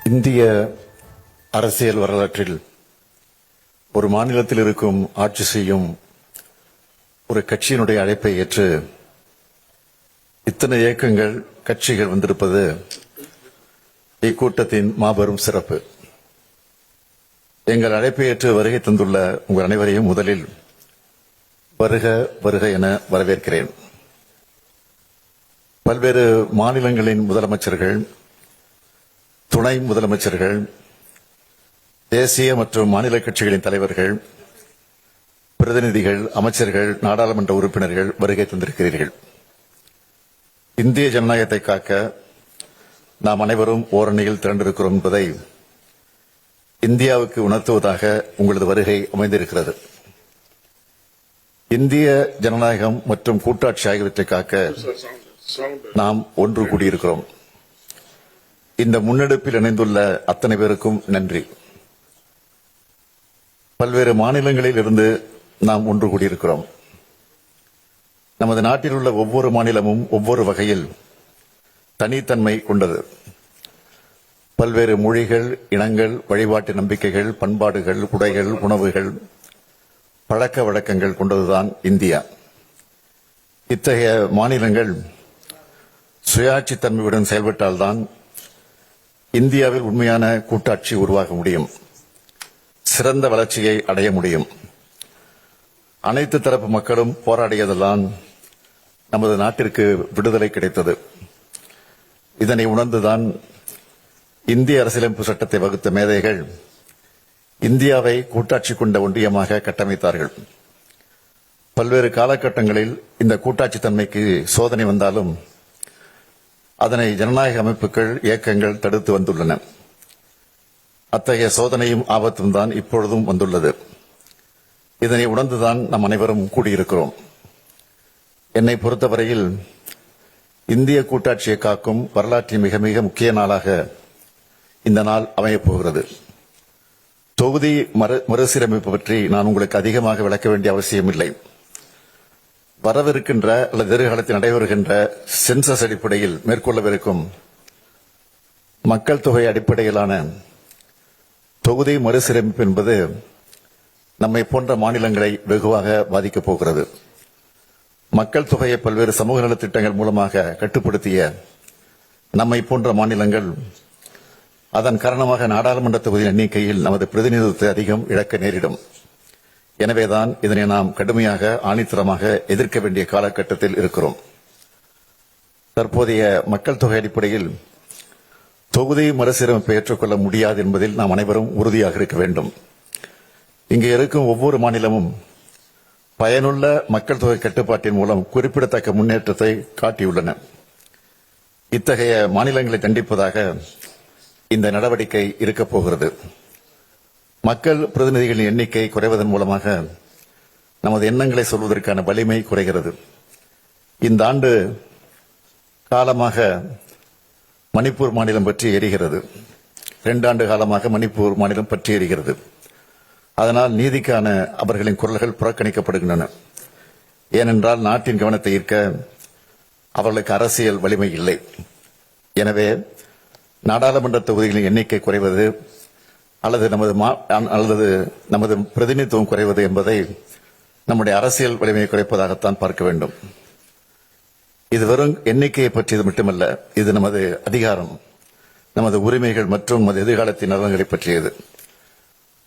இந்திய அரசியல் வரலாற்றில் ஒரு மாநிலத்தில் இருக்கும் ஆட்சி செய்யும் ஒரு கட்சியினுடைய அழைப்பை ஏற்று இத்தனை இயக்கங்கள் கட்சிகள் வந்திருப்பது இக்கூட்டத்தின் மாபெரும் சிறப்பு. எங்கள் அழைப்பை ஏற்று வருகை தந்துள்ள உங்கள் அனைவரையும் முதலில் வருக வருக என வரவேற்கிறேன். பல்வேறு மாநிலங்களின் முதலமைச்சர்கள், துணை முதலமைச்சர்கள், தேசிய மற்றும் மாநில கட்சிகளின் தலைவர்கள், பிரதிநிதிகள், அமைச்சர்கள், நாடாளுமன்ற உறுப்பினர்கள் வருகை தந்திருக்கிறீர்கள். இந்திய ஜனநாயகத்தை காக்க நாம் அனைவரும் ஓரணியில் திரண்டிருக்கிறோம் என்பதை இந்தியாவுக்கு உணர்த்துவதாக உங்களது வருகை அமைந்திருக்கிறது. இந்திய ஜனநாயகம் மற்றும் கூட்டாட்சி ஆகியவற்றை காக்க நாம் ஒன்று கூடியிருக்கிறோம். இந்த முன்னெடுப்பில் இணைந்துள்ள அத்தனை பேருக்கும் நன்றி. பல்வேறு மாநிலங்களில் இருந்து நாம் ஒன்று கூடியிருக்கிறோம். நமது நாட்டில் உள்ள ஒவ்வொரு மாநிலமும் ஒவ்வொரு வகையில் தனித்தன்மை கொண்டது. பல்வேறு மொழிகள், இனங்கள், வழிபாட்டு நம்பிக்கைகள், பண்பாடுகள், உடைகள், உணவுகள், பழக்க வழக்கங்கள் கொண்டதுதான் இந்தியா. இத்தகைய மாநிலங்கள் சுயாட்சி தன்மையுடன் செயல்பட்டால்தான் இந்தியாவில் உண்மையான கூட்டாட்சி உருவாக முடியும், சிறந்த வளர்ச்சியை அடைய முடியும். அனைத்து தரப்பு மக்களும் போராடியதெல்லாம் நமது நாட்டிற்கு விடுதலை கிடைத்தது. இதனை உணர்ந்துதான் இந்திய அரசியலமைப்பு சட்டத்தை வகுத்த மேதைகள் இந்தியாவை கூட்டாட்சி கொண்ட ஒன்றியமாக கட்டமைத்தார்கள். பல்வேறு காலகட்டங்களில் இந்த கூட்டாட்சி தன்மைக்கு சோதனை வந்தாலும் அதனை ஜனநாயக அமைப்புகள், இயக்கங்கள் தடுத்து வந்துள்ளன. அத்தகைய சோதனையும் ஆபத்தும் தான் இப்பொழுதும் வந்துள்ளது. இதனை உணர்ந்துதான் நம் அனைவரும் கூடியிருக்கிறோம். என்னை பொறுத்தவரையில் இந்திய கூட்டாட்சியை காக்கும் வரலாற்றின் மிக மிக முக்கிய நாளாக இந்த நாள் அமையப் போகிறது. தொகுதி மறுசீரமைப்பு பற்றி நான் உங்களுக்கு அதிகமாக விளக்க வேண்டிய அவசியமில்லை. வரவிருக்கின்ற அல்லது எதிர்காலத்தில் நடைபெறுகின்ற சென்சஸ் அடிப்படையில் மேற்கொள்ளவிருக்கும் மக்கள் தொகை அடிப்படையிலான தொகுதி மறுசீரமைப்பு என்பது நம்மை போன்ற மாநிலங்களை வெகுவாக பாதிக்கப் போகிறது. மக்கள் தொகையை பல்வேறு சமூக நலத்திட்டங்கள் மூலமாக கட்டுப்படுத்திய நம்மை போன்ற மாநிலங்கள் அதன் காரணமாக நாடாளுமன்ற தொகுதி எண்ணிக்கையில் நமது பிரதிநிதித்துவத்தை அதிகம் இழக்க நேரிடும். எனவேதான் இதனை நாம் கடுமையாக ஆணித்தரமாக எதிர்க்க வேண்டிய காலகட்டத்தில் இருக்கிறோம். தற்போதைய மக்கள் தொகை அடிப்படையில் தொகுதி மறுசீரமைப்பை ஏற்றுக்கொள்ள முடியாது என்பதில் நாம் அனைவரும் உறுதியாக இருக்க வேண்டும். இங்கே இருக்கும் ஒவ்வொரு மாநிலமும் பயனுள்ள மக்கள் தொகை கட்டுப்பாட்டின் மூலம் குறிப்பிடத்தக்க முன்னேற்றத்தை காட்டியுள்ளன. இத்தகைய மாநிலங்களை தண்டிப்பதாக இந்த நடவடிக்கை இருக்கப் போகிறது. மக்கள் பிரதிநிதிகளின் எண்ணிக்கை குறைவதன் மூலமாக நமது எண்ணங்களை சொல்வதற்கான வலிமை குறைகிறது. இந்த ஆண்டு காலமாக மணிப்பூர் மாநிலம் பற்றி எரிகிறது. 2 ஆண்டு காலமாக மணிப்பூர் மாநிலம் பற்றி எரிகிறது. அதனால் நீதிக்கான அவர்களின் குரல்கள் புறக்கணிக்கப்படுகின்றன. ஏனென்றால் நாட்டின் கவனத்தை ஈர்க்க அவர்களுக்கு அரசியல் வலிமை இல்லை. எனவே நாடாளுமன்ற தொகுதிகளின் எண்ணிக்கை குறைவது அல்லது நமது பிரதிநிதித்துவம் குறைவது என்பதை நம்முடைய அரசியல் வலிமையை குறைப்பதாகத்தான் பார்க்க வேண்டும். இது வெறும் எண்ணிக்கையை பற்றியது மட்டுமல்ல, இது நமது அதிகாரம், நமது உரிமைகள் மற்றும் நமது எதிர்காலத்தின் நலன்களை பற்றியது.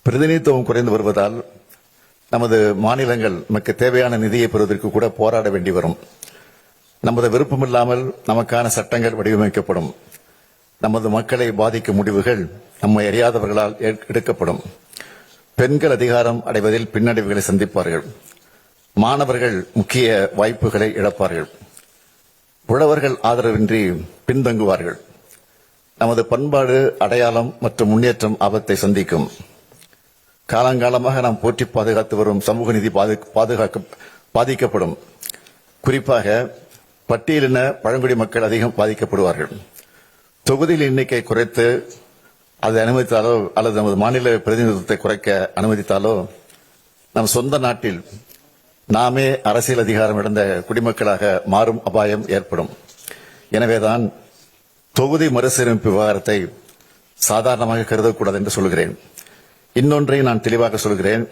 பிரதிநிதித்துவம் குறைந்து வருவதால் நமது மாநிலங்கள் நமக்கு தேவையான நிதியை பெறுவதற்கு கூட போராட வேண்டி வரும். நமது விருப்பமில்லாமல் நமக்கான சட்டங்கள் வடிவமைக்கப்படும். நமது மக்களை பாதிக்கும் முடிவுகள் நம்மை அறியாதவர்களால் எடுக்கப்படும். பெண்கள் அதிகாரம் அடைவதில் பின்னடைவுகளை சந்திப்பார்கள். மாணவர்கள் முக்கிய வாய்ப்புகளை இழப்பார்கள். உழவர்கள் ஆதரவின்றி பின்தங்குவார்கள். நமது பண்பாடு, அடையாளம் மற்றும் முன்னேற்றம் ஆபத்தை சந்திக்கும். காலங்காலமாக நாம் போற்றி பாதுகாத்து வரும் சமூக நீதி பாதிக்கப்படும். குறிப்பாக பட்டியலின பழங்குடி மக்கள் அதிகம் பாதிக்கப்படுவார்கள். தொகுதியில் எண்ணிக்கை குறைத்து அதை அனுமதித்தாலோ அல்லது நமது மாநில பிரதிநிதித்துவத்தை குறைக்க அனுமதித்தாலோ நம் சொந்த நாட்டில் நாமே அரசியல் அதிகாரம் இழந்த குடிமக்களாக மாறும் அபாயம் ஏற்படும். எனவேதான் தொகுதி மறுசீரமைப்பு விவகாரத்தை சாதாரணமாக கருதக்கூடாது என்று சொல்கிறேன். இன்னொன்றை நான் தெளிவாக சொல்கிறேன்.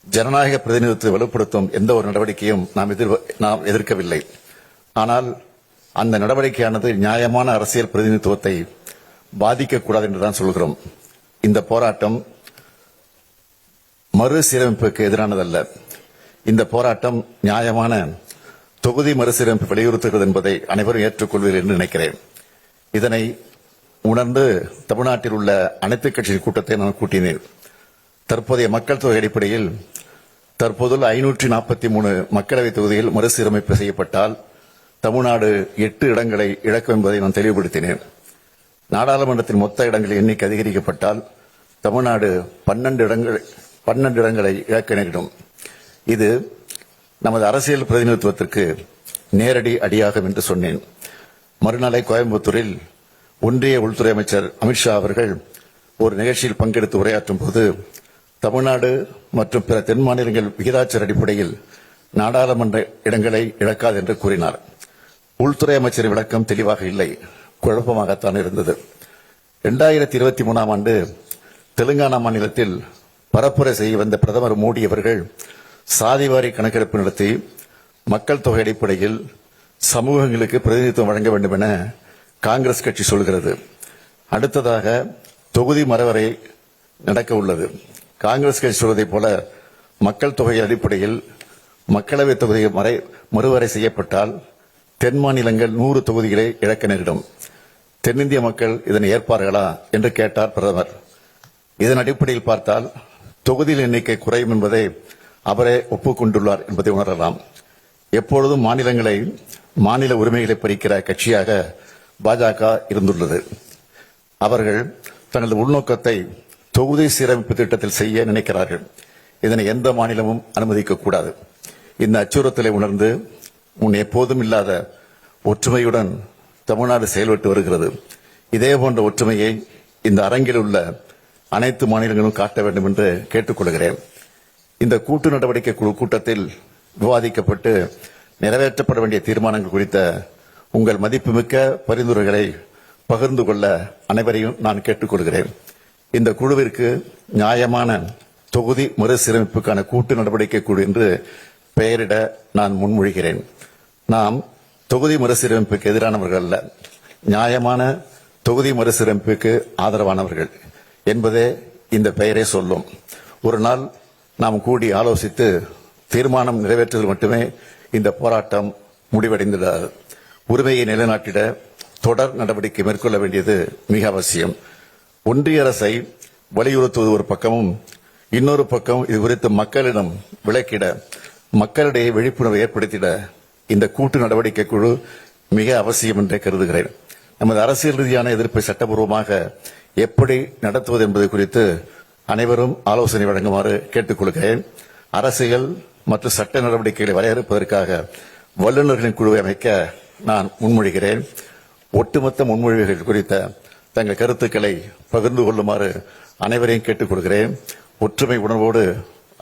ஜனநாயக பிரதிநிதித்துவத்தை வலுப்படுத்தும் எந்த ஒரு நடவடிக்கையும் நாம் எதிர்க்கவில்லை. ஆனால் அந்த நடவடிக்கையானது நியாயமான அரசியல் பிரதிநிதித்துவத்தை பாதிக்கக்கூடாது என்றுதான் சொல்கிறோம். இந்த போராட்டம் மறுசீரமைப்புக்கு எதிரானதல்ல. இந்த போராட்டம் நியாயமான தொகுதி மறுசீரமைப்பு வலியுறுத்துகிறது என்பதை அனைவரும் ஏற்றுக்கொள்வீர்கள் என்று நினைக்கிறேன். இதனை உணர்ந்து தமிழ்நாட்டில் உள்ள அனைத்து கட்சி கூட்டத்தை நான் கூட்டினேன். தற்போதைய மக்கள் தொகை அடிப்படையில் தற்போதுள்ள 543 மக்களவைத் தொகுதியில் மறுசீரமைப்பு செய்யப்பட்டால் தமிழ்நாடு 8 இடங்களை இழக்கும் என்பதை நான் தெளிவுபடுத்தினேன். நாடாளுமன்றத்தின் மொத்த இடங்களின் எண்ணிக்கை அதிகரிக்கப்பட்டால் தமிழ்நாடு 12 இடங்களை இழக்க நேரிடும். இது நமது அரசியல் பிரதிநிதித்துவத்திற்கு நேரடி அடியாகும் என்று சொன்னேன். மறுநாளை கோயம்புத்தூரில் ஒன்றிய உள்துறை அமைச்சர் அமித்ஷா அவர்கள் ஒரு நிகழ்ச்சியில் பங்கெடுத்து உரையாற்றும் போது தமிழ்நாடு மற்றும் பிற தென் மாநிலங்கள் விகிதாச்சார அடிப்படையில் நாடாளுமன்ற இடங்களை இழக்காது என்று கூறினார். உள்துறை அமைச்சரின் விளக்கம் தெளிவாக இல்லை, குழப்பமாகத்தான் இருந்தது. 2023ஆம் ஆண்டு தெலுங்கானா மாநிலத்தில் பரப்புரை செய்ய வந்த பிரதமர் மோடி அவர்கள் சாதிவாரி கணக்கெடுப்பு நடத்தி மக்கள் தொகை அடிப்படையில் சமூகங்களுக்கு பிரதிநிதித்துவம் வழங்க வேண்டும் என காங்கிரஸ் கட்சி சொல்கிறது. அடுத்ததாக தொகுதி மறுவரை நடக்க உள்ளது. காங்கிரஸ் கட்சி சொல்வதைப் போல மக்கள் தொகை அடிப்படையில் மக்களவைத் தொகுதி மறுவரை செய்யப்பட்டால் தென் மாநிலங்கள் 100 தொகுதிகளை இழக்க நேரிடும். தென்னிந்திய மக்கள் இதனை ஏற்பார்களா என்று கேட்டார் பிரதமர். இதன் அடிப்படையில் பார்த்தால் தொகுதியின் எண்ணிக்கை குறையும் என்பதை அவரே ஒப்புக்கொண்டுள்ளார் என்பதை உணரலாம். எப்பொழுதும் மாநில உரிமைகளை பறிக்கிற கட்சியாக பாஜக இருந்துள்ளது. அவர்கள் தனது உள்நோக்கத்தை தொகுதி சீரமைப்பு திட்டத்தில் செய்ய நினைக்கிறார்கள். இதனை எந்த மாநிலமும் அனுமதிக்கக்கூடாது. இந்த அச்சுறுத்தலை உணர்ந்து முன் எப்போதும் இல்லாத ஒற்றுமையுடன் தமிழ்நாடு செயல்பட்டு வருகிறது. இதேபோன்ற ஒற்றுமையை இந்த அரங்கில் உள்ள அனைத்து மாநிலங்களும் காட்ட வேண்டும் என்று கேட்டுக்கொள்கிறேன். இந்த கூட்டு நடவடிக்கை குழு கூட்டத்தில் விவாதிக்கப்பட்டு நிறைவேற்றப்பட வேண்டிய தீர்மானங்கள் குறித்த உங்கள் மதிப்புமிக்க பரிந்துரைகளை பகிர்ந்து கொள்ள அனைவரையும் நான் கேட்டுக்கொள்கிறேன். இந்த குழுவிற்கு நியாயமான தொகுதி மறுசீரமைப்புக்கான கூட்டு நடவடிக்கை குழு என்று பெயரிட நான் முன்மொழிகிறேன். நாம் தொகுதி மறுசீரமைப்புக்கு எதிரானவர்கள் அல்ல, நியாயமான தொகுதி மறுசீரமைப்புக்கு ஆதரவானவர்கள் என்பதே இந்த பெயரே சொல்லும். ஒரு நாள் நாம் கூடி ஆலோசித்து தீர்மானம் நிறைவேற்றுவதில் மட்டுமே இந்த போராட்டம் முடிவடைந்துள்ளது. உரிமையை நிலைநாட்டிட தொடர் நடவடிக்கை மேற்கொள்ள வேண்டியது மிக அவசியம். ஒன்றிய அரசை வலியுறுத்துவது ஒரு பக்கமும், இன்னொரு பக்கம் இது குறித்து மக்களிடம் விளக்கிட, மக்களிடையே விழிப்புணர்வை ஏற்படுத்திட இந்த கூட்டு நடவடிக்கை குழு மிக அவசியம் என்றே கருதுகிறேன். நமது அரசியல் ரீதியான எதிர்ப்பை சட்டபூர்வமாக எப்படி நடத்துவது என்பது குறித்து அனைவரும் ஆலோசனை வழங்குமாறு கேட்டுக்கொள்கிறேன். அரசியல் மற்றும் சட்ட நடவடிக்கைகளை வரையறுப்பதற்காக வல்லுநர்களின் குழுவை அமைக்க நான் முன்மொழிகிறேன். ஒட்டுமொத்த முன்மொழிவுகள் குறித்த தங்கள் கருத்துக்களை பகிர்ந்து கொள்ளுமாறு அனைவரையும் கேட்டுக்கொள்கிறேன். ஒற்றுமை உணர்வோடு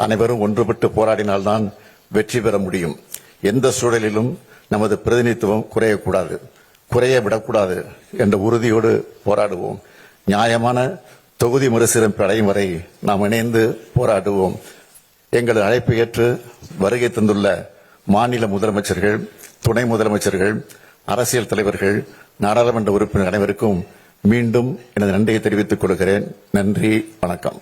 அனைவரும் ஒன்றுபட்டு போராடினால்தான் வெற்றி பெற முடியும். எந்த சூழலிலும் நமது பிரதிநிதித்துவம் குறைய விடக்கூடாது என்ற உறுதியோடு போராடுவோம். நியாயமான தொகுதி மறுசீரமைப்பு அடையும் வரை நாம் இணைந்து போராடுவோம். எங்களது அழைப்பை ஏற்று வருகை தந்துள்ள மாநில முதலமைச்சர்கள், துணை முதலமைச்சர்கள், அரசியல் தலைவர்கள், நாடாளுமன்ற உறுப்பினர் அனைவருக்கும் மீண்டும் எனது நன்றியை தெரிவித்துக் கொள்கிறேன். நன்றி, வணக்கம்.